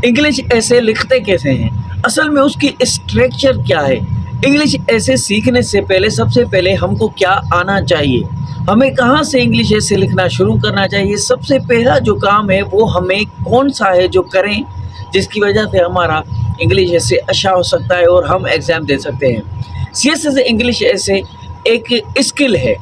English ऐसे लिखते कैसे हैं, असल में उसकी स्ट्रक्चर क्या है। इंग्लिश ऐसे सीखने से पहले सबसे पहले हमको क्या आना चाहिए, हमें कहाँ से इंग्लिश ऐसे लिखना शुरू करना चाहिए। सबसे पहला जो काम है वो हमें कौन सा है जो करें जिसकी वजह से हमारा इंग्लिश ऐसे अच्छा हो सकता है और हम एग्ज़ाम दे सकते हैं। सीएसएस इंग्लिश ऐसे एक स्किल है,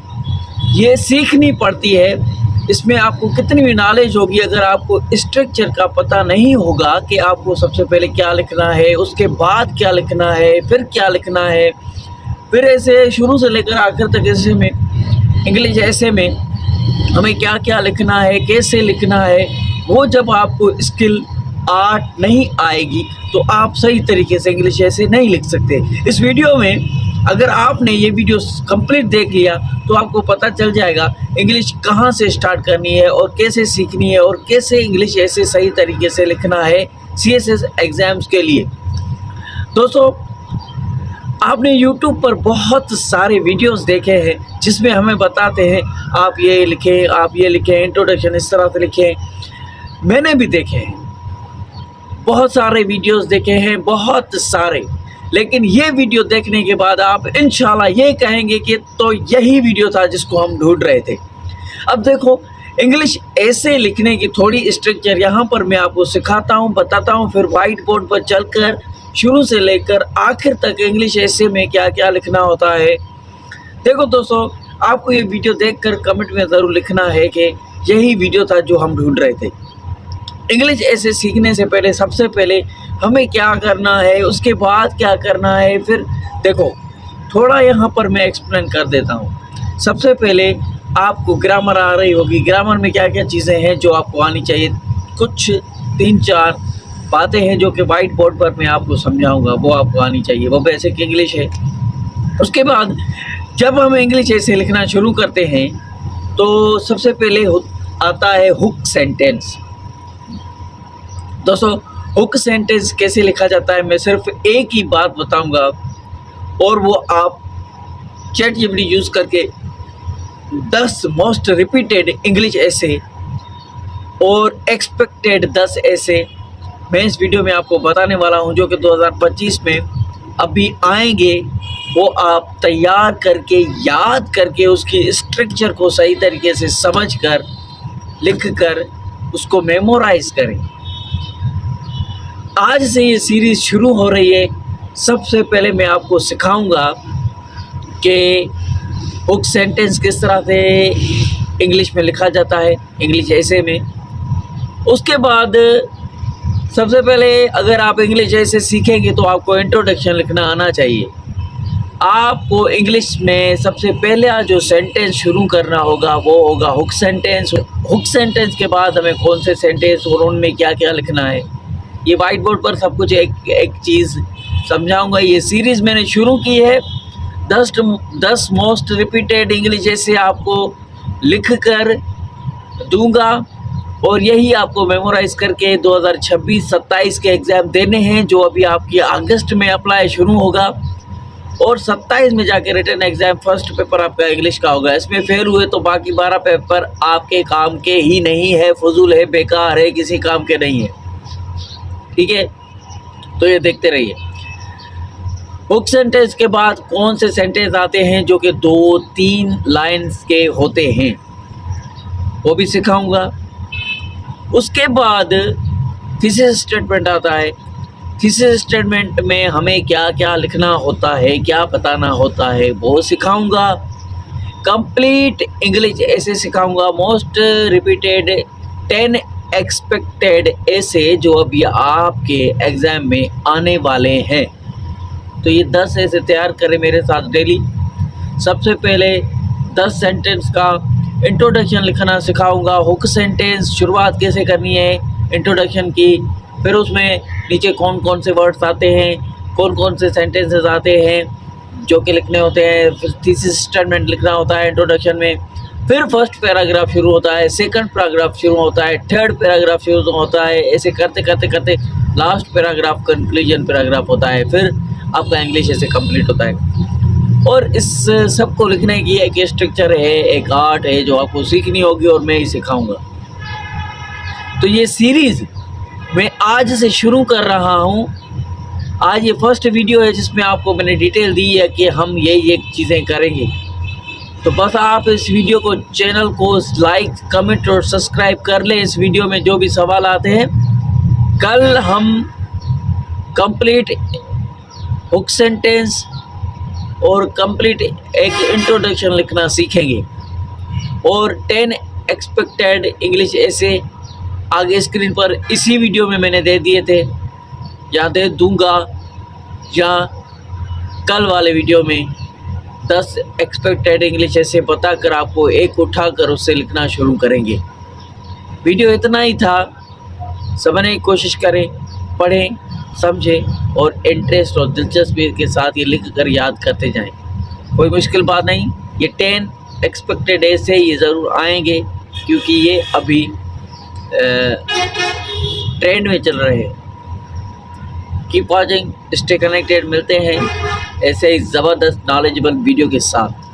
ये सीखनी पड़ती है। इसमें आपको कितनी भी नॉलेज होगी, अगर आपको स्ट्रक्चर का पता नहीं होगा कि आपको सबसे पहले क्या लिखना है, उसके बाद क्या लिखना है, फिर क्या लिखना है, फिर ऐसे शुरू से लेकर आखिर तक ऐसे में इंग्लिश ऐसे में हमें क्या क्या लिखना है, कैसे लिखना है, वो जब आपको स्किल आर्ट नहीं आएगी तो आप सही तरीके से इंग्लिश ऐसे नहीं लिख सकते। इस वीडियो में अगर आपने ये वीडियो कंप्लीट देख लिया तो आपको पता चल जाएगा इंग्लिश कहाँ से स्टार्ट करनी है और कैसे सीखनी है और कैसे इंग्लिश ऐसे सही तरीके से लिखना है सीएसएस एग्ज़ाम्स के लिए। दोस्तों, आपने YouTube पर बहुत सारे वीडियोस देखे हैं जिसमें हमें बताते हैं आप ये लिखें, आप ये लिखें, इंट्रोडक्शन इस तरह से लिखें। मैंने भी देखे हैं, बहुत सारे वीडियोस देखे हैं, बहुत सारे, लेकिन ये वीडियो देखने के बाद आप इंशाल्लाह ये कहेंगे कि तो यही वीडियो था जिसको हम ढूंढ रहे थे। अब देखो, इंग्लिश ऐसे लिखने की थोड़ी स्ट्रक्चर यहाँ पर मैं आपको सिखाता हूँ, बताता हूँ, फिर वाइट बोर्ड पर चलकर शुरू से लेकर आखिर तक इंग्लिश ऐसे में क्या क्या लिखना होता है। देखो दोस्तों, आपको ये वीडियो देखकर कमेंट में ज़रूर लिखना है कि यही वीडियो था जो हम ढूंढ रहे थे। इंग्लिश ऐसे सीखने से पहले सबसे पहले हमें क्या करना है, उसके बाद क्या करना है, फिर देखो थोड़ा यहाँ पर मैं एक्सप्लेन कर देता हूँ। सबसे पहले आपको ग्रामर आ रही होगी, ग्रामर में क्या क्या चीज़ें हैं जो आपको आनी चाहिए। कुछ 3-4 बातें हैं जो कि वाइट बोर्ड पर मैं आपको समझाऊंगा, वो आपको आनी चाहिए, वो बेसिक इंग्लिश है। उसके बाद जब हम इंग्लिश ऐसे लिखना शुरू करते हैं तो सबसे पहले आता है हुक सेंटेंस। दोस्तों, हुक सेंटेंस कैसे लिखा जाता है मैं सिर्फ एक ही बात बताऊंगा और वो आप ChatGPT यूज़ करके 10 मोस्ट रिपीटेड इंग्लिश ऐसे और एक्सपेक्टेड 10 ऐसे मैं इस वीडियो में आपको बताने वाला हूं जो कि 2025 में अभी आएंगे। वो आप तैयार करके, याद करके, उसकी स्ट्रक्चर को सही तरीके से समझ कर, लिख कर उसको मेमोराइज करें। आज से ये सीरीज़ शुरू हो रही है। सबसे पहले मैं आपको सिखाऊंगा कि हुक सेंटेंस किस तरह से इंग्लिश में लिखा जाता है, इंग्लिश ऐसे में। उसके बाद सबसे पहले अगर आप इंग्लिश ऐसे सीखेंगे तो आपको इंट्रोडक्शन लिखना आना चाहिए। आपको इंग्लिश में सबसे पहला जो सेंटेंस शुरू करना होगा वो होगा हुक सेंटेंस। हुक सेंटेंस के बाद हमें कौन से सेंटेंस और उनमें क्या क्या लिखना है, ये वाइट बोर्ड पर सब कुछ एक चीज़ समझाऊंगा। ये सीरीज़ मैंने शुरू की है, 10 मोस्ट रिपीटेड इंग्लिश ऐसे आपको लिख कर दूंगा और यही आपको मेमोराइज करके 2026-27 के एग्ज़ाम देने हैं जो अभी आपकी अगस्त में अप्लाई शुरू होगा और 27 में जाके रिटन एग्ज़ाम फर्स्ट पेपर आपका इंग्लिश का होगा। इसमें फेल हुए तो बाकी 12 पेपर आपके काम के ही नहीं है, फजूल है, बेकार है, किसी काम के नहीं है। ठीक है, तो ये देखते रहिए। हुक सेंटेंस के बाद कौन से सेंटेंस आते हैं जो कि 2-3 लाइन्स के होते हैं वो भी सिखाऊंगा। उसके बाद थीसिस स्टेटमेंट आता है। थीसिस स्टेटमेंट में हमें क्या क्या लिखना होता है, क्या बताना होता है, वो सिखाऊंगा। कंप्लीट इंग्लिश ऐसे सिखाऊंगा। मोस्ट रिपीटेड 10 एक्सपेक्टेड ऐसे जो अभी आपके एग्ज़ाम में आने वाले हैं। तो ये 10 ऐसे तैयार करें मेरे साथ डेली। सबसे पहले 10 सेंटेंस का इंट्रोडक्शन लिखना सिखाऊंगा। हुक सेंटेंस शुरुआत कैसे करनी है इंट्रोडक्शन की, फिर उसमें नीचे कौन कौन से वर्ड्स आते हैं, कौन कौन से सेंटेंसेस आते हैं जो कि लिखने होते हैं, फिर थीसिस स्टेटमेंट लिखना होता है इंट्रोडक्शन में, फिर फर्स्ट पैराग्राफ शुरू होता है, सेकंड पैराग्राफ शुरू होता है, थर्ड पैराग्राफ शुरू होता है। ऐसे करते करते करते लास्ट पैराग्राफ कंक्लूजन पैराग्राफ होता है, फिर आपका इंग्लिश ऐसे कंप्लीट होता है। और इस सब को लिखने की एक स्ट्रक्चर है, एक आर्ट है जो आपको सीखनी होगी और मैं ही सिखाऊंगा। तो ये सीरीज़ मैं आज से शुरू कर रहा हूँ। आज ये फर्स्ट वीडियो है जिसमें आपको मैंने डिटेल दी है कि हम ये चीज़ें करेंगे। तो बस आप इस वीडियो को, चैनल को लाइक, कमेंट और सब्सक्राइब कर लें। इस वीडियो में जो भी सवाल आते हैं, कल हम कंप्लीट हुक सेंटेंस और कंप्लीट एक इंट्रोडक्शन लिखना सीखेंगे। और 10 एक्सपेक्टेड इंग्लिश ऐसे आगे स्क्रीन पर इसी वीडियो में मैंने दे दिए थे, या दे दूंगा, या कल वाले वीडियो में 10 एक्सपेक्टेड इंग्लिश ऐसे बताकर आपको एक उठाकर उससे लिखना शुरू करेंगे। वीडियो इतना ही था। समझने की कोशिश करें, पढ़ें, समझें और इंटरेस्ट और दिलचस्पी के साथ ये लिख कर याद करते जाएं। कोई मुश्किल बात नहीं। ये 10 एक्सपेक्टेड ऐसे ये ज़रूर आएंगे क्योंकि ये अभी ट्रेंड में चल रहे हैं। Keep watching, stay connected. मिलते हैं ऐसे ही ज़बरदस्त नॉलेजेबल वीडियो के साथ।